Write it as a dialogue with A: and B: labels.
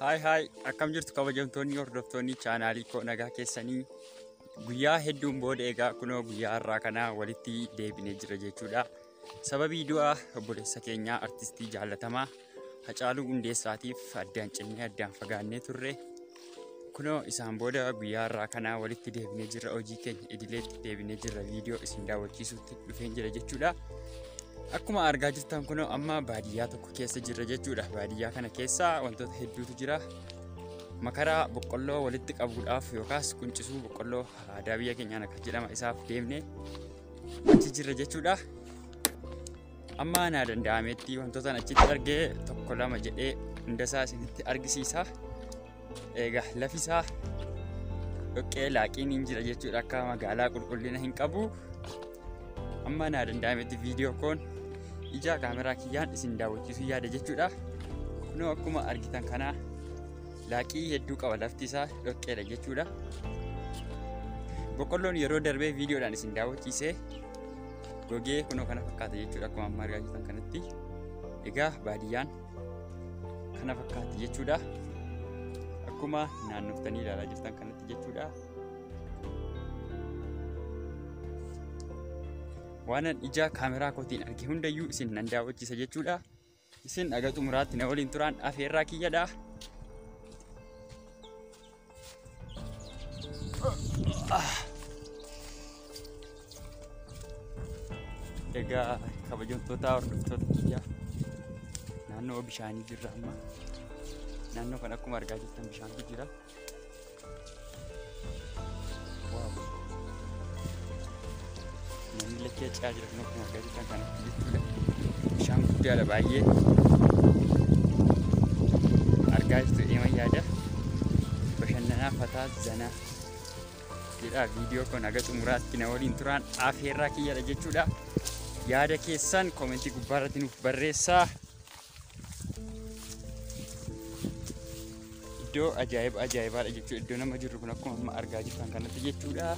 A: Hai, akkam jirtu kabajamtoonni hordoftoonni chaanaalii koo nagaa keessanii. Guyyaa hedduun booda egaa kunoo guyyaa har'aa kana walitti deebinee jira jechuudha. Sababii du'a obboleessa keenyaa artistii jaallatamaa Hacaaluu Hundeessaatiif addaan cinnee addaan fagaannee turre. Kunoo isaan booda guyyaa har'aa kana walitti deebinee jirra, hojii keenya idileetti deebinee jirra, viidiyoo isin daawwachiisuutti dhufeen jira jechuudha. Akkuma argaa jirtan kunoo amma baadiyyaa tokko keessa jirra jechuudha. Baadiyyaa kana keessa wantoota hedduutu jira. Makaraa boqqolloo walitti qabuudhaaf yookaas quncisuu boqqolloo aadaa biyya keenyaan akka jedhama isaaf deemnee achi jirra jechuudha. Amma naa danda'ametti wantoota achitti argee tokko lama jedhee hundasaa isinitti argisiisa. Egaa lafisaa dhoqqee laaqiin hin jira jechuudha, akka magaalaa qulqullina hin qabu. Amma naa danda'ametti viidiyoo koon ija kaameraa kiyyaan isin daawwachiisuu yaada jechuudha. Kunoo akkuma argitan kana laaqii hedduu qaba, lafti isaa dhoqqeedha jechuudha. Boqqolloon yeroo darbee viidiyoodhaan isin daawwachiisee gogee kunoo kana fakkaata jechuudha, akkuma amma argaa jirtan kanatti. Egaa baadiyyaan kana fakkaata jechuudha, akkuma naannoftanii ilaalaa jirtan kanatti jechuudha. Waanan ija kaameraa kootiin arge hundayyuu isin nan daawwachiisa jechuudha. Isin aga xumuraatti na waliin turaan afeerraa kiyyadha. Egaa kabajamtoota hordoftoota kiyyaa naannoo bishaanii jirra amma. Naannoo kana akkuma argaa jirtan bishaantu jira. Namni lakkee ce'aa jira kun akkuma argaa jirtan kanatti jechuudha. Bishaan guddaadha baay'ee. Argaa jirtu deema yaada bashannanaa fataa zanaa jedha. Viidiyoo kun aga xumuraatti na waliin turaan afeerraa kiyyadha jechuudha. Yaada keessan koomentii gubbaarratti nuuf barreessaa. Iddoo ajaa'ibaadha jechuudha. Iddoo nama jirru kun akkuma amma argaa jirtan kanatti jechuudha.